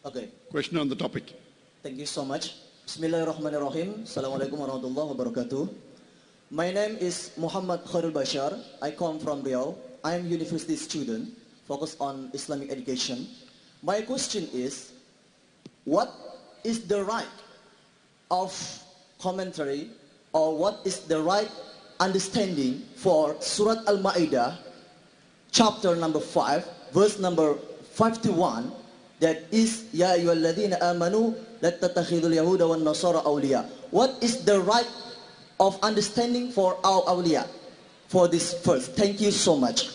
Okay. Question on the topic. Thank you so much. Bismillahirrahmanirrahim. Assalamualaikum warahmatullahi wabarakatuh. My name is Muhammad Khairul Bashar. I come from Beliau. I am university student focused on Islamic education. My question is, what is the right of commentary, or what is the right understanding for Surat Al-Ma'idah, chapter number 5, verse number 51, that is, Ya ayyuhalladhina amanu la tattakhidul yahuda wan nasara awliya. What is the right of understanding for our awliya for this verse? Thank you so much.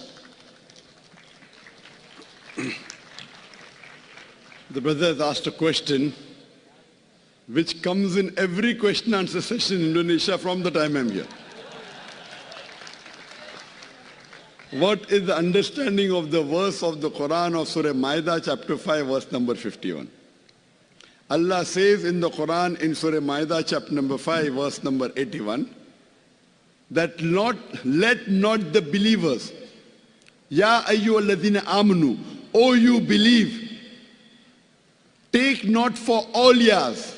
The brother has asked a question which comes in every question answer session in Indonesia from the time I'm here. What is the understanding of the verse of the Quran of Surah Ma'idah chapter 5 verse number 51? Allah says in the Quran in Surah Ma'idah chapter number 5 verse number 81 that let not the believers, Ya ayyuhalladhina amanu, O you believe, take not for awliyas,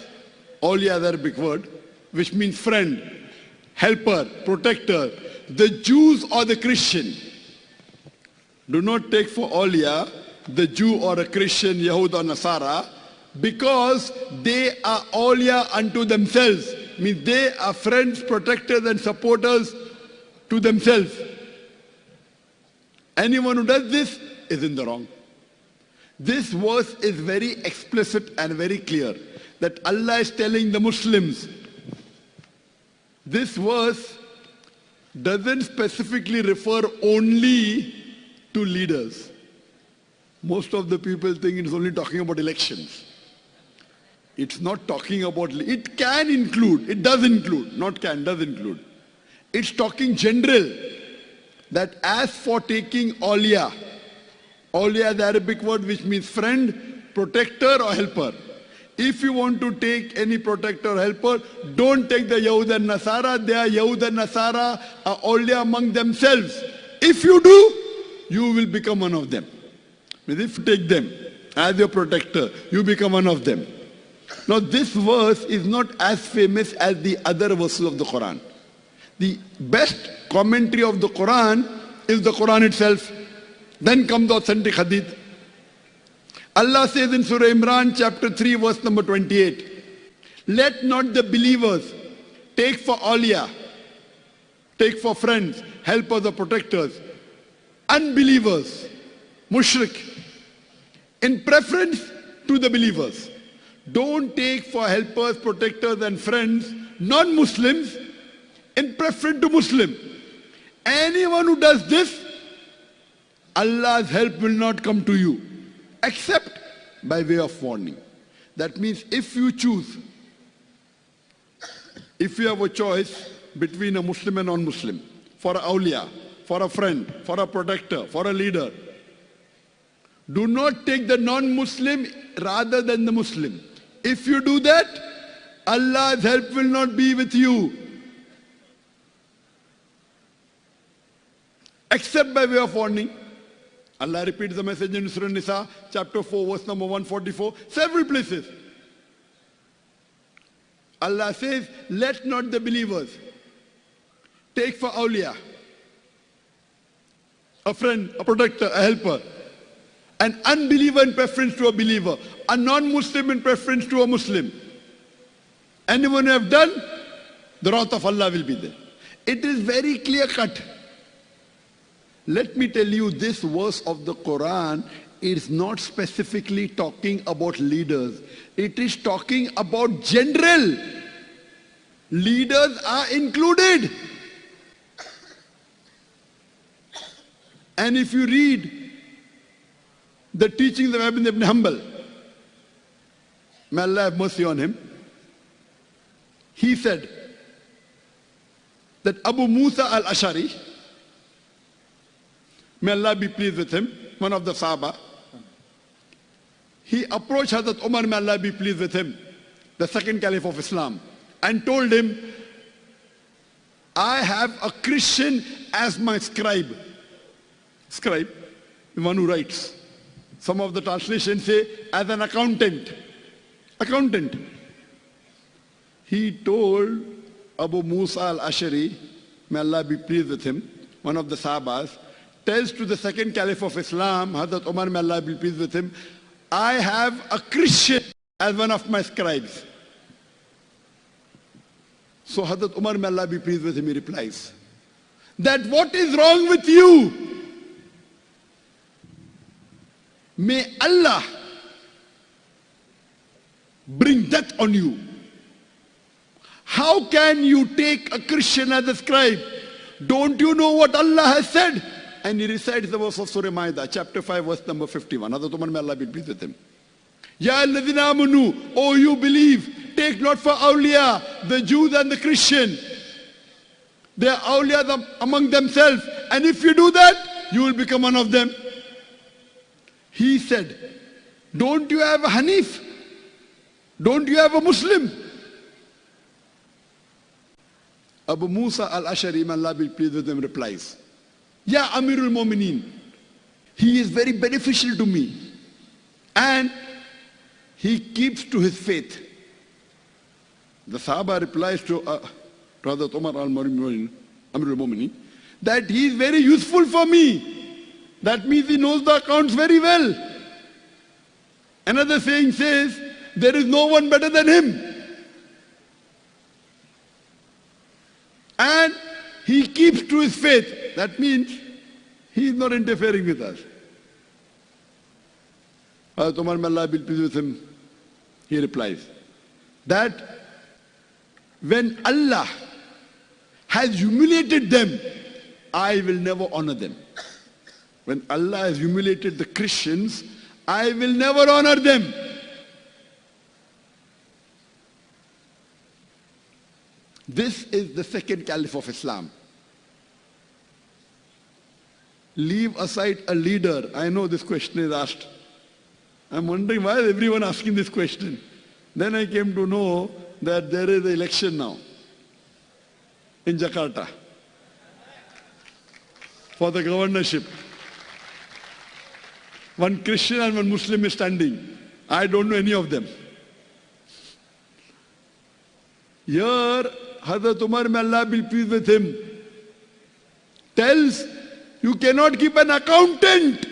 awliya, the Arabic word, which means friend, helper, protector, the Jews or the Christian. Do not take for awliya the Jew or a Christian, Yahud or Nasara, because they are awliya unto themselves. Means they are friends, protectors and supporters to themselves. Anyone who does this is in the wrong. This verse is very explicit and very clear that Allah is telling the Muslims. This verse doesn't specifically refer only to leaders. Most of the people think it's only talking about elections. It's not talking about, it can include, it does include, not can, does include. It's talking general, that as for taking awliya, awliya is the Arabic word which means friend, protector or helper. If you want to take any protector or helper, don't take the Yahud and Nasara. They are Yahud and Nasara are awliya among themselves. If you do, you will become one of them. If you take them as your protector, you become one of them. Now this verse is not as famous as the other verses of the Quran. The best commentary of the Quran is the Quran itself. Then comes the authentic hadith. Allah says in Surah Imran chapter 3 verse number 28, let not the believers take for awliya, take for friends, helpers or protectors, unbelievers, mushrik, in preference to the believers. Don't take for helpers, protectors and friends, non-Muslims, in preference to Muslim. Anyone who does this, Allah's help will not come to you, except by way of warning. That means if you choose, if you have a choice between a Muslim and non-Muslim, for a awliya, for a friend, for a protector, for a leader, do not take the non-Muslim rather than the Muslim. If you do that, Allah's help will not be with you, except by way of warning. Allah repeats the message in Surah Nisa, chapter 4, verse number 144, several places. Allah says, let not the believers take for awliya, a friend, a protector, a helper, an unbeliever in preference to a believer, a non-Muslim in preference to a Muslim. Anyone who have done, the wrath of Allah will be there. It is very clear cut. Let me tell you, this verse of the Quran is not specifically talking about leaders. It is talking about general. Leaders are included. And if you read the teachings of Ibn Hanbal, may Allah have mercy on him, he said that Abu Musa al-Ashari, may Allah be pleased with him, one of the Sahaba, he approached Hazrat Umar, may Allah be pleased with him, the second caliph of Islam, and told him, I have a Christian as my scribe. Scribe, the one who writes. Some of the translations say, as an accountant. Accountant. He told Abu Musa al-Ashari, may Allah be pleased with him, one of the Sahabas, tells to the second caliph of Islam, Hazrat Umar, may Allah be pleased with him, I have a Christian as one of my scribes. So Hazrat Umar, may Allah be pleased with him, he replies, that what is wrong with you? May Allah bring death on you. How can you take a Christian as a scribe? Don't you know what Allah has said? And he recites the verse of Surah Ma'idah, chapter 5, verse number 51. Hazrat Umar, may Allah be pleased with him. Ya alladhina amanu, oh you believe, take not for awliya, the Jews and the Christian. They are awliya among themselves. And if you do that, you will become one of them. He said, don't you have a Hanif? Don't you have a Muslim? Abu Musa al-Ashari, may Allah be pleased with him, replies, Ya Amirul Mu'mineen, he is very beneficial to me. And he keeps to his faith. The Sahaba replies to Hazrat Umar al-Amirul Mu'mineen, that he is very useful for me. That means he knows the accounts very well. Another saying says, there is no one better than him. And he keeps to his faith. That means he is not interfering with us. Hazrat Umar, may Allah be pleased with him, he replies, that when Allah has humiliated them, I will never honor them. When Allah has humiliated the Christians, I will never honor them. This is the second caliph of Islam. Leave aside a leader. I know this question is asked. I'm wondering why is everyone asking this question. Then I came to know that there is an election now in Jakarta for the governorship. One Christian and one Muslim is standing. I don't know any of them. Here, Hazrat Umar, may Allah be pleased with him, tells you cannot keep an accountant.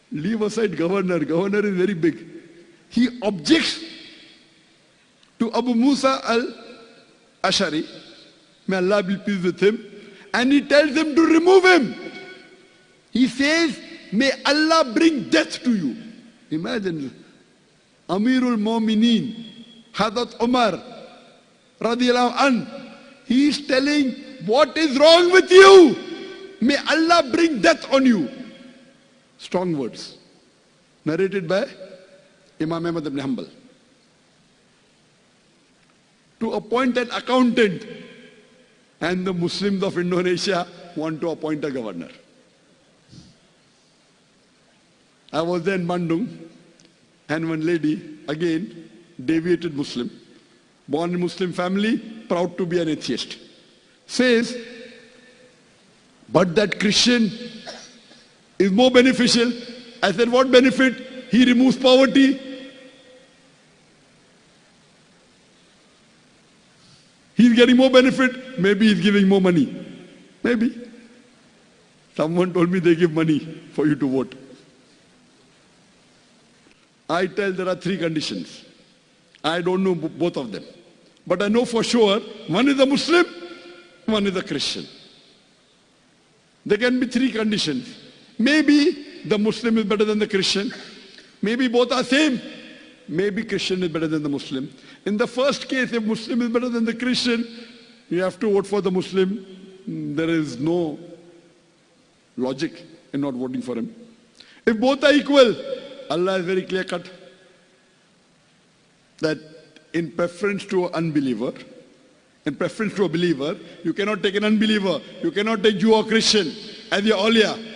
Leave aside governor. Governor is very big. He objects to Abu Musa al-Ashari, may Allah be pleased with him, and he tells him to remove him. He says, may Allah bring death to you. Imagine, Amirul Mu'mineen, Hazrat Umar, radiyallahu an, he is telling, what is wrong with you? May Allah bring death on you. Strong words. Narrated by Imam Ahmad ibn Hanbal. To appoint an accountant, and the Muslims of Indonesia want to appoint a governor. I was there in Bandung, and one lady, again, deviated Muslim, born in Muslim family, proud to be an atheist, says, but that Christian is more beneficial. I said, what benefit? He removes poverty. He's getting more benefit. Maybe he's giving more money. Maybe. Someone told me they give money for you to vote. I tell there are three conditions. I don't know both of them. But I know for sure, one is a Muslim, one is a Christian. There can be three conditions. Maybe the Muslim is better than the Christian. Maybe both are same. Maybe Christian is better than the Muslim. In the first case, if Muslim is better than the Christian, you have to vote for the Muslim. There is no logic in not voting for him. If both are equal, Allah is very clear cut that in preference to an unbeliever, in preference to a believer, you cannot take an unbeliever, you cannot take Jew or Christian as your awliya.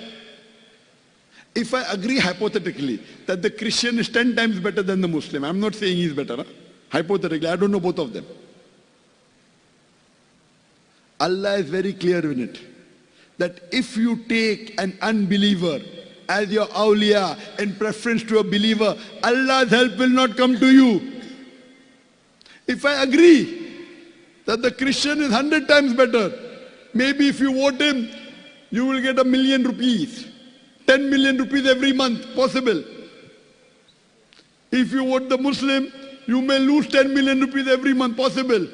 If I agree hypothetically that the Christian is 10 times better than the Muslim, I'm not saying he's better, huh? Hypothetically, I don't know both of them. Allah is very clear in it, that if you take an unbeliever as your awliya in preference to a believer, Allah's help will not come to you. If I agree that the Christian is 100 times better, maybe if you vote him, you will get ₹1 million, 10 million rupees every month, possible. If you vote the Muslim, you may lose 10 million rupees every month, possible.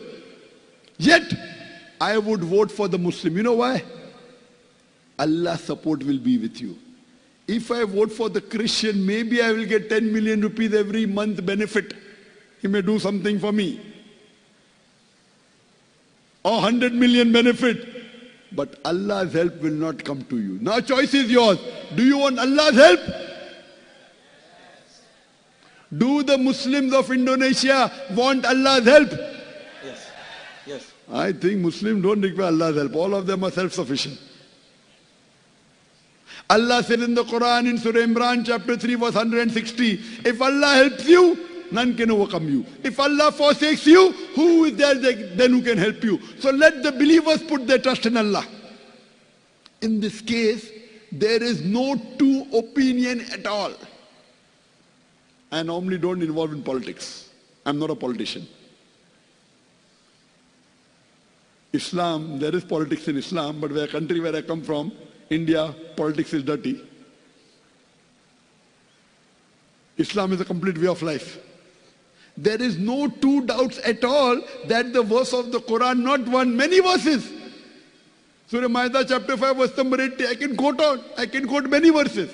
Yet, I would vote for the Muslim. You know why? Allah's support will be with you. If I vote for the Christian, maybe I will get 10 million rupees every month benefit. He may do something for me. Or 100 million benefit. But Allah's help will not come to you. Now choice is yours. Do you want Allah's help? Do the Muslims of Indonesia want Allah's help? Yes. Yes. I think Muslims don't require Allah's help. All of them are self-sufficient. Allah said in the Quran in Surah Imran chapter 3 verse 160, if Allah helps you, none can overcome you. If Allah forsakes you, who is there then who can help you? So let the believers put their trust in Allah. In this case, there is no two opinion at all. I normally don't involve in politics. I'm not a politician. Islam, there is politics in Islam, but the country where I come from, India, politics is dirty. Islam is a complete way of life. There is no two doubts at all that the verse of the Quran, not one, many verses. Surah Ma'idah chapter 5 verse number 80, I can quote many verses.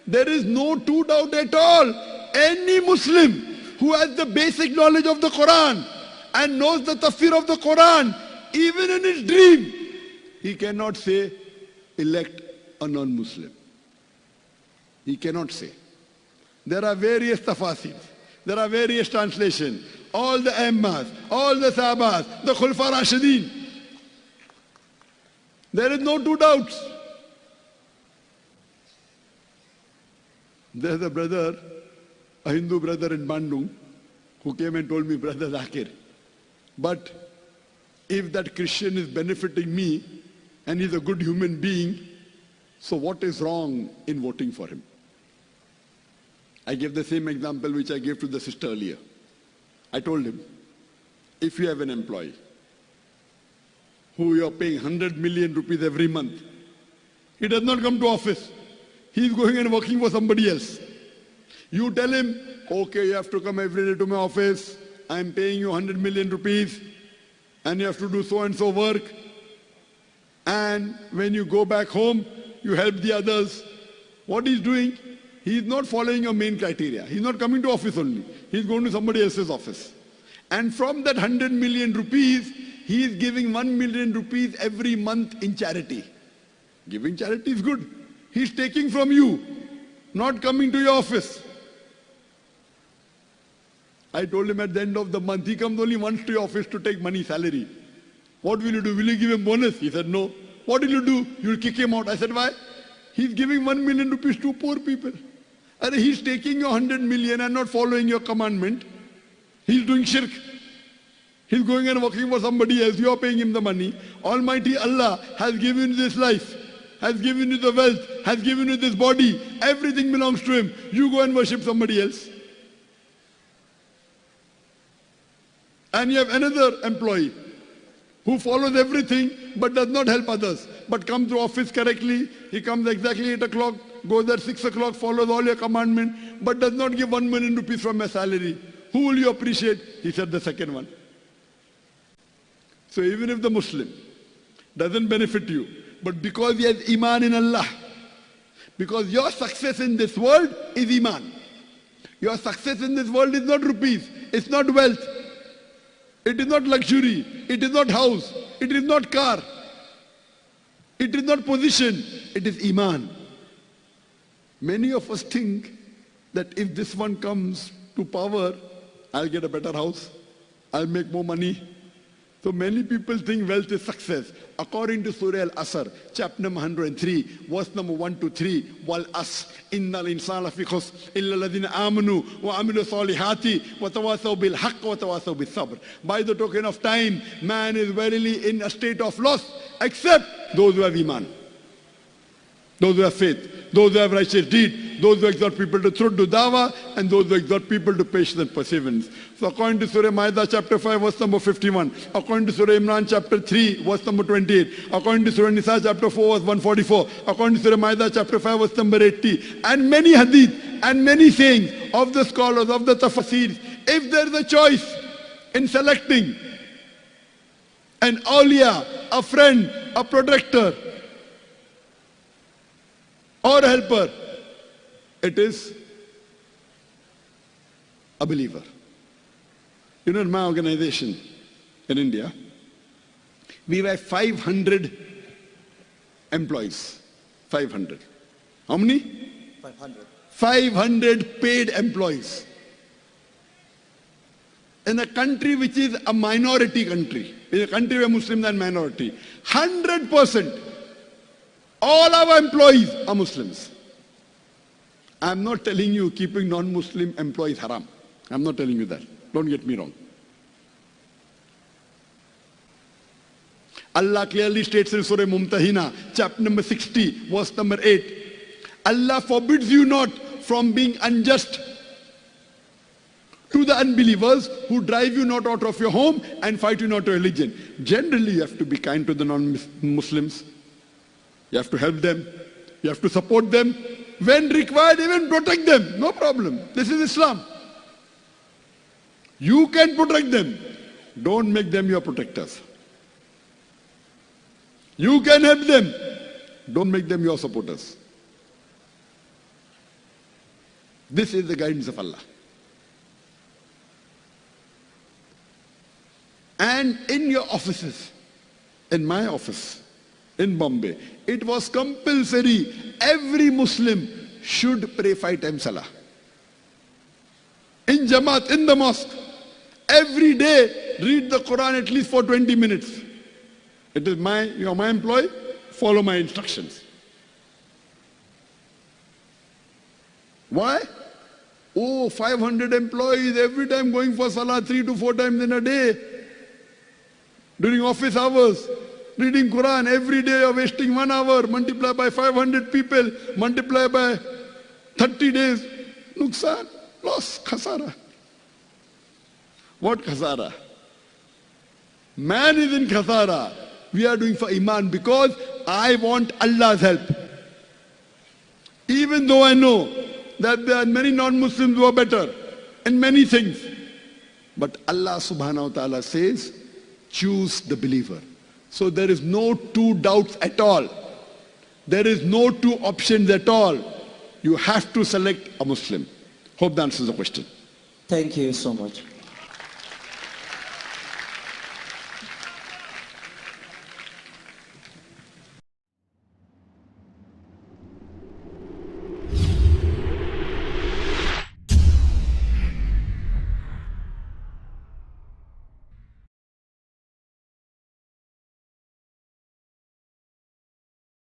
There is no two doubt at all. Any Muslim who has the basic knowledge of the Quran and knows the tafsir of the Quran, even in his dream, he cannot say, elect a non-Muslim. He cannot say. There are various tafasirs. There are various translations. All the Aimmas, all the Sahabas, the Khulfa Rashidin. There is no two doubts. There's a brother, a Hindu brother in Bandung, who came and told me, Brother Zakir, but if that Christian is benefiting me and he's a good human being, so what is wrong in voting for him? I gave the same example which I gave to the sister earlier. I told him, if you have an employee who you are paying 100 million rupees every month, he does not come to office. He is going and working for somebody else. You tell him, okay, you have to come every day to my office. I am paying you 100 million rupees and you have to do so and so work. And when you go back home, you help the others. What he's doing, he is not following your main criteria. He's not coming to office only. He's going to somebody else's office. And from that 100 million rupees, he is giving 1 million rupees every month in charity. Giving charity is good. He's taking from you, not coming to your office. I told him at the end of the month, he comes only once to your office to take money, salary. What will you do? Will you give him bonus? He said, no. What will you do? You will kick him out. I said, why? He's giving 1 million rupees to poor people. And he's taking your 100 million and not following your commandment. He's doing shirk. He's going and working for somebody else. You are paying him the money. Almighty Allah has given you this life, has given you the wealth, has given you this body. Everything belongs to him. You go and worship somebody else. And you have another employee who follows everything but does not help others, but comes to office correctly. He comes exactly 8 o'clock, goes at 6 o'clock, follows all your commandments, but does not give 1 million rupees from your salary. Who will you appreciate? He said the second one. So even if the Muslim doesn't benefit you, but because he has iman in Allah, because your success in this world is iman. Your success in this world is not rupees, it's not wealth, it is not luxury, it is not house, it is not car, it is not position, it is iman. Many of us think that if this one comes to power, I'll get a better house, I'll make more money. So many people think wealth is success. According to Surah Al-Asr, chapter number 103, verse number 1 to 3, Wal As, Innal insana fi khusr, illa alladhina amanu wa amilu salihati wa tawasaw bil haqq wa tawasaw bis sabr. By the token of time, man is verily in a state of loss, except those who have iman. those who have faith, those who have righteous deed, those who exhort people to truth, to dawah, and those who exhort people to patience and perseverance. So according to Surah Ma'idah chapter 5 verse number 51, according to Surah Imran chapter 3 verse number 28, according to Surah Nisa chapter 4 verse 144, according to Surah Ma'idah chapter 5 verse number 80, and many hadith and many sayings of the scholars, of the tafsirs, if there is a choice in selecting an awliya, a friend, a protector, or a helper, it is a believer. You know, in my organization in India, we have 500 employees. 500. How many? 500. 500 paid employees. In a country which is a minority country, in a country where Muslims are minority, 100%, all our employees are Muslims. I am not telling you keeping non-Muslim employees haram. I am not telling you that. Don't get me wrong. Allah clearly states in Surah Mumtahina, chapter number 60, verse number 8, Allah forbids you not from being unjust to the unbelievers who drive you not out of your home and fight you not to religion. Generally, you have to be kind to the non-Muslims. You have to help them. You have to support them. When required, even protect them. No problem. This is Islam. You can protect them. Don't make them your protectors. You can help them. Don't make them your supporters. This is the guidance of Allah. And in your offices, in my office, in Bombay, it was compulsory. Every Muslim should pray 5 times Salah. In Jamaat, in the mosque, every day read the Quran at least for 20 minutes. It is you are my employee, follow my instructions. Why? Oh, 500 employees every time going for Salah 3 to 4 times in a day. During office hours, reading Quran every day, you're wasting 1 hour, multiply by 500 people, multiply by 30 days. Nuksan, loss, khasara. What khasara? Man is in khasara. We are doing for Iman because I want Allah's help. Even though I know that there are many non-Muslims who are better in many things. But Allah subhanahu wa ta'ala says, choose the believer. So there is no 2 doubts at all. There is no 2 options at all. You have to select a Muslim. Hope that answers the question. Thank you so much.